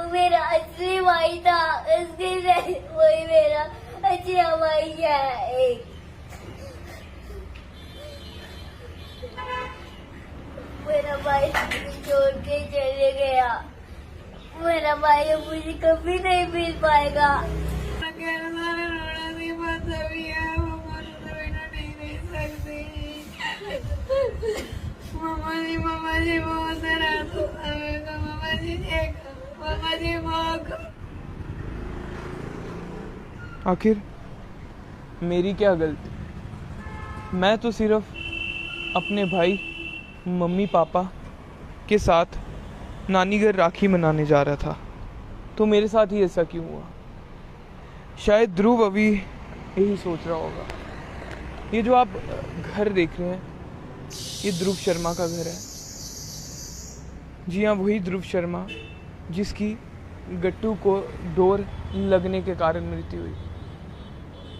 मेरा असली भाई था, उसके वही मेरा अच्छा भाई है। मेरा भाई छोड़ के चले गया। मेरा भाई मुझे कभी नहीं मिल पाएगा। मामा जी बहुत मामा जी आखिर मेरी क्या गलती? मैं तो सिर्फ अपने भाई मम्मी पापा के साथ नानी घर राखी मनाने जा रहा था, तो मेरे साथ ही ऐसा क्यों हुआ? शायद ध्रुव अभी यही सोच रहा होगा। ये जो आप घर देख रहे हैं, ये ध्रुव शर्मा का घर है। जी हाँ, वही ध्रुव शर्मा जिसकी गट्टू को डोर लगने के कारण मृत्यु हुई।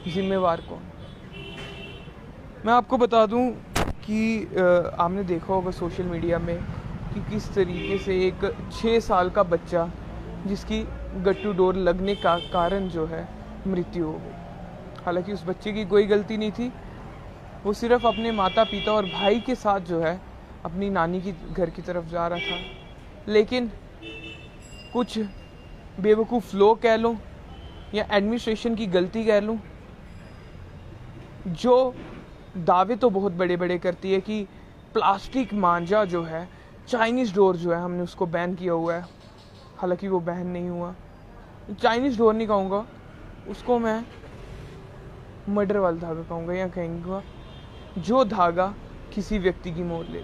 जिम्मेवार कौन? मैं आपको बता दूं कि आपने देखा होगा सोशल मीडिया में कि किस तरीके से एक 6 साल का बच्चा जिसकी गट्टू डोर लगने का कारण जो है मृत्यु हो गई। हालांकि उस बच्चे की कोई गलती नहीं थी, वो सिर्फ अपने माता पिता और भाई के साथ जो है अपनी नानी की घर की तरफ जा रहा था। लेकिन कुछ बेवकूफ़ लोग कह लूँ या एडमिनिस्ट्रेशन की गलती कह लूँ, जो दावे तो बहुत बड़े बड़े करती है कि प्लास्टिक मांझा जो है, चाइनीज़ डोर जो है, हमने उसको बैन किया हुआ है। हालांकि वो बैन नहीं हुआ। चाइनीज़ डोर नहीं कहूँगा, उसको मैं मर्डर वाला धागा कहूँगा, या कहेंगे जो धागा किसी व्यक्ति की मौत ले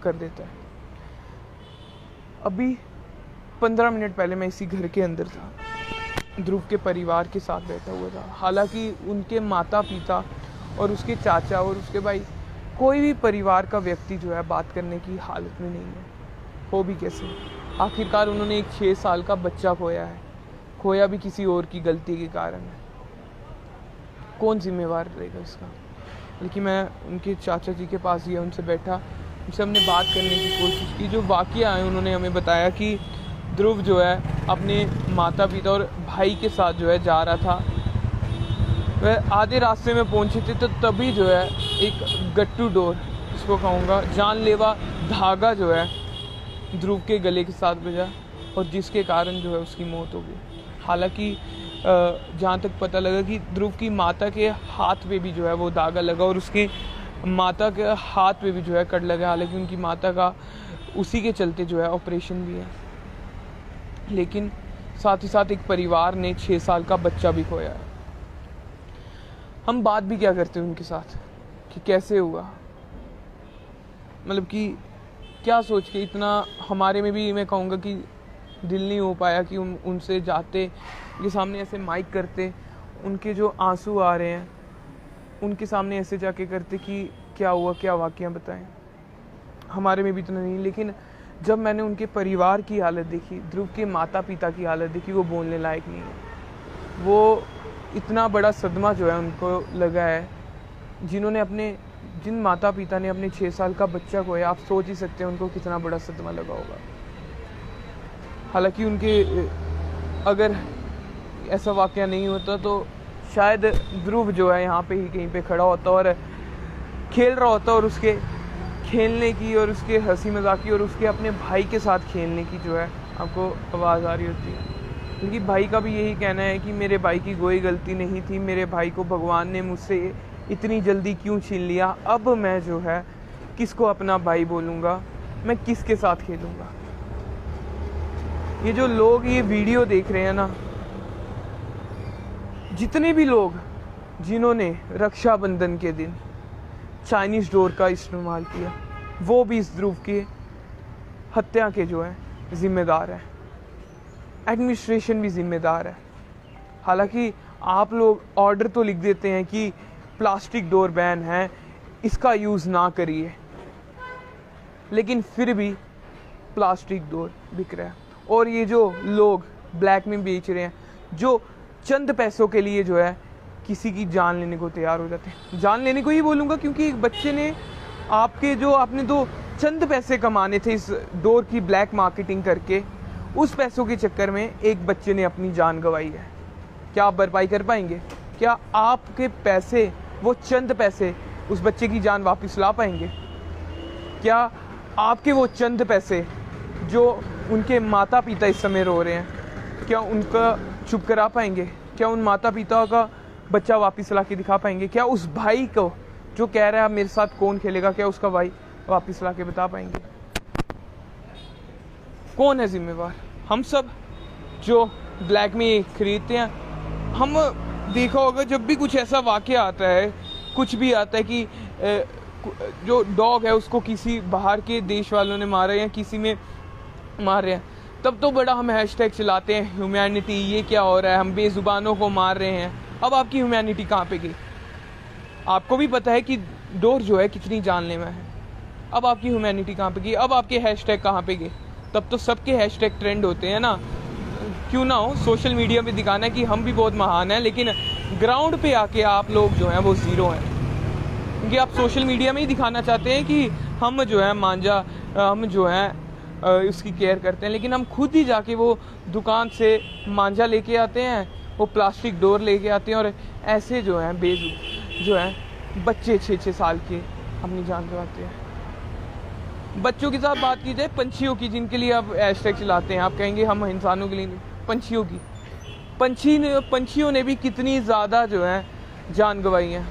कर देता है। अभी 15 मिनट पहले मैं इसी घर के अंदर था, ध्रुव के परिवार के साथ बैठा हुआ था। हालांकि उनके माता पिता और उसके चाचा और उसके भाई, कोई भी परिवार का व्यक्ति जो है बात करने की हालत में नहीं है। हो भी कैसे? आखिरकार उन्होंने एक 6 साल का बच्चा खोया है, खोया भी किसी और की गलती के कारण है। कौन जिम्मेवार रहेगा इसका? लेकिन मैं उनके चाचा जी के पास गया, उनसे बैठा, उनसे हमने बात करने की कोशिश की। जो वाक़या है उन्होंने हमें बताया कि ध्रुव जो है अपने माता पिता और भाई के साथ जो है जा रहा था। वह आधे रास्ते में पहुंचे थे तो तभी जो है एक गट्टू डोर, इसको कहूँगा जानलेवा धागा जो है ध्रुव के गले के साथ बजा और जिसके कारण जो है उसकी मौत हो गई। हालांकि जहाँ तक पता लगा कि ध्रुव की माता के हाथ पे भी जो है वो धागा लगा और उसके माता के हाथ पे भी जो है कट लगा। हालांकि उनकी माता का उसी के चलते जो है ऑपरेशन भी है। लेकिन साथ ही साथ एक परिवार ने 6 साल का बच्चा भी खोया है। हम बात भी क्या करते हैं उनके साथ कि कैसे हुआ, मतलब कि क्या सोच के इतना हमारे में भी मैं कहूँगा कि दिल नहीं हो पाया कि उनसे जाते, उनके सामने ऐसे माइक करते, उनके जो आंसू आ रहे हैं उनके सामने ऐसे जाके करते कि क्या हुआ, क्या वाक़या बताएं। हमारे में भी इतना नहीं। लेकिन जब मैंने उनके परिवार की हालत देखी, ध्रुव के माता पिता की हालत देखी, वो बोलने लायक नहीं है। वो इतना बड़ा सदमा जो है उनको लगा है, जिन माता पिता ने अपने 6 साल का बच्चा खोया। आप सोच ही सकते हैं उनको कितना बड़ा सदमा लगा होगा। हालांकि उनके अगर ऐसा वाक़या नहीं होता तो शायद ध्रुव जो है यहाँ पे ही कहीं पे खड़ा होता और खेल रहा होता, और उसके खेलने की और उसके हंसी मजाक की और उसके अपने भाई के साथ खेलने की जो है आपको आवाज़ आ रही होती है। क्योंकि भाई का भी यही कहना है कि मेरे भाई की कोई गलती नहीं थी, मेरे भाई को भगवान ने मुझसे इतनी जल्दी क्यों छीन लिया। अब मैं जो है किसको अपना भाई बोलूँगा, मैं किसके साथ खेलूँगा। ये जो लोग ये वीडियो देख रहे हैं ना, जितने भी लोग जिन्होंने रक्षाबंधन के दिन चाइनीज़ डोर का इस्तेमाल किया, वो भी इस ध्रुव की हत्या के जो है जिम्मेदार है। एडमिनिस्ट्रेशन भी जिम्मेदार है। हालांकि आप लोग ऑर्डर तो लिख देते हैं कि प्लास्टिक डोर बैन है, इसका यूज़ ना करिए, लेकिन फिर भी प्लास्टिक डोर बिक रहा है। और ये जो लोग ब्लैक में बेच रहे हैं, जो चंद पैसों के लिए जो है किसी की जान लेने को तैयार हो जाते हैं। जान लेने को ही बोलूँगा, क्योंकि एक बच्चे ने आपने तो चंद पैसे कमाने थे इस डोर की ब्लैक मार्केटिंग करके, उस पैसों के चक्कर में एक बच्चे ने अपनी जान गंवाई है। क्या आप भरपाई कर पाएंगे? क्या आपके पैसे, वो चंद पैसे, उस बच्चे की जान वापस ला पाएंगे? क्या आपके वो चंद पैसे जो उनके माता पिता इस समय रो रहे हैं, क्या उनका चुप करा पाएंगे? क्या उन माता पिता का बच्चा वापस ला के दिखा पाएंगे? क्या उस भाई को जो कह रहा है मेरे साथ कौन खेलेगा, क्या उसका भाई वापस ला के बता पाएंगे? कौन है जिम्मेवार? हम सब जो ब्लैक में खरीदते हैं। हम देखा होगा जब भी कुछ ऐसा वाकया आता है, कुछ भी आता है कि जो डॉग है उसको किसी बाहर के देश वालों ने मारा या किसी में मार रहे हैं, तब तो बड़ा हम हैशटैग चलाते हैं, ह्यूमैनिटी, ये क्या हो रहा है, हम बेजुबानों को मार रहे हैं। अब आपकी ह्यूमैनिटी कहाँ पे गई? आपको भी पता है कि डोर जो है कितनी जानलेवा है। अब आपकी ह्यूमैनिटी कहाँ पे गई? अब आपके हैशटैग कहाँ पे गए? तब तो सबके हैशटैग ट्रेंड होते हैं ना, क्यों ना हो। सोशल मीडिया पे दिखाना है कि हम भी बहुत महान हैं, लेकिन ग्राउंड पे आके आप लोग जो हैं वो ज़ीरो हैं। क्योंकि आप सोशल मीडिया में ही दिखाना चाहते हैं कि हम जो है मांझा, हम जो है उसकी केयर करते हैं, लेकिन हम खुद ही जाके वो दुकान से मांझा लेके आते हैं, वो प्लास्टिक डोर लेके आते हैं और ऐसे जो हैं जो हैं बच्चे 6-6 साल के अपनी जान गंवाते हैं। बच्चों के साथ बात की जाए पंछियों की, जिनके लिए आप हैशटैग चलाते हैं, आप कहेंगे हम इंसानों के लिए नहीं, पंछियों की। पंछियों ने भी कितनी ज़्यादा जो है जान गंवाई है।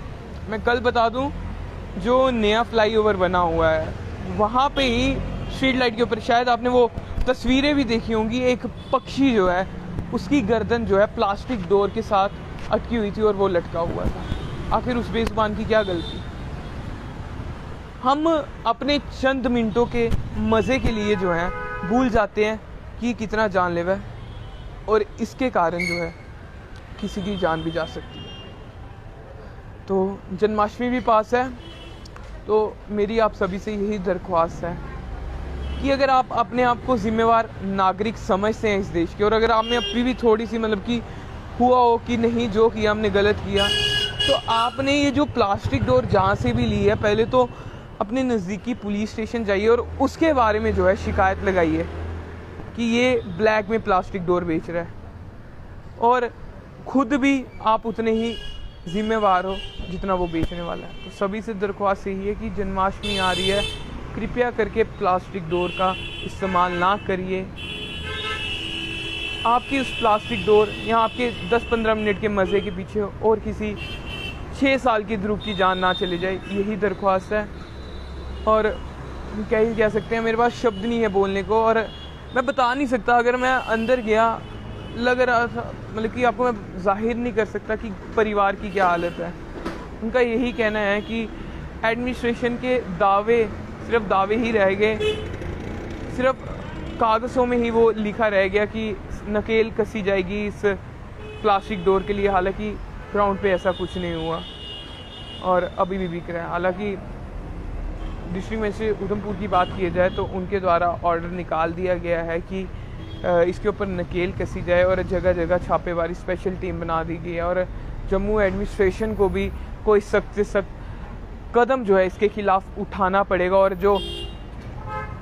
मैं कल बता दूं, जो नया फ्लाईओवर बना हुआ है वहाँ पे ही स्ट्रीट लाइट के ऊपर, शायद आपने वो तस्वीरें भी देखी होंगी, एक पक्षी जो है उसकी गर्दन जो है प्लास्टिक डोर के साथ अटकी हुई थी और वो लटका हुआ था। आखिर उस बेजुबान की क्या गलती? हम अपने चंद मिनटों के मज़े के लिए जो है भूल जाते हैं कि कितना जानलेवा है, और इसके कारण जो है किसी की जान भी जा सकती है। तो जन्माष्टमी भी पास है, तो मेरी आप सभी से यही दरख्वास्त है कि अगर आप अपने आप को जिम्मेवार नागरिक समझते हैं इस देश के, और अगर आप में अभी भी थोड़ी सी मतलब कि हुआ हो कि नहीं जो किया हमने गलत किया, तो आपने ये जो प्लास्टिक डोर जहाँ से भी ली है, पहले तो अपने नज़दीकी पुलिस स्टेशन जाइए और उसके बारे में जो है शिकायत लगाइए कि ये ब्लैक में प्लास्टिक डोर बेच रहा है, और ख़ुद भी आप उतने ही जिम्मेवार हो जितना वो बेचने वाला है। तो सभी से दरख्वास्त यही है कि जन्माष्टमी आ रही है, कृपया करके प्लास्टिक डोर का इस्तेमाल ना करिए। आपकी उस प्लास्टिक डोर यहाँ आपके 10-15 मिनट के मज़े के पीछे और किसी 6 साल की ध्रुव की जान ना चले जाए, यही दरख्वास्त है। और क्या ही कह सकते हैं, मेरे पास शब्द नहीं है बोलने को, और मैं बता नहीं सकता। अगर मैं अंदर गया, लग रहा था मतलब कि आपको मैं जाहिर नहीं कर सकता कि परिवार की क्या हालत है। उनका यही कहना है कि एडमिनिस्ट्रेशन के दावे सिर्फ दावे ही रह गए, सिर्फ कागज़ों में ही वो लिखा रह गया कि नकेल कसी जाएगी इस प्लास्टिक डोर के लिए, हालांकि ग्राउंड पे ऐसा कुछ नहीं हुआ और अभी भी बिक रहा है। हालांकि डिस्ट्रिक्ट मजिस्ट्रेट उधमपुर की बात की जाए तो उनके द्वारा ऑर्डर निकाल दिया गया है कि इसके ऊपर नकेल कसी जाए और जगह जगह छापेमारी स्पेशल टीम बना दी गई है, और जम्मू एडमिनिस्ट्रेशन को भी कोई सख्त से सख्त कदम जो है इसके खिलाफ उठाना पड़ेगा, और जो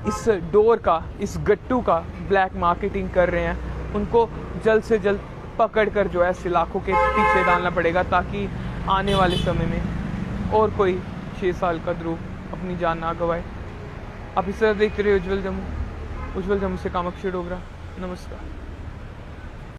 इस डोर का, इस गट्टू का ब्लैक मार्केटिंग कर रहे हैं उनको जल्द से जल्द पकड़ कर जो है सलाखों के पीछे डालना पड़ेगा, ताकि आने वाले समय में और कोई 6 साल का ध्रुव अपनी जान ना गंवाए। आप इस तरह देखते रहे उज्जवल जम्मू से कामाक्षी डोगरा। नमस्कार।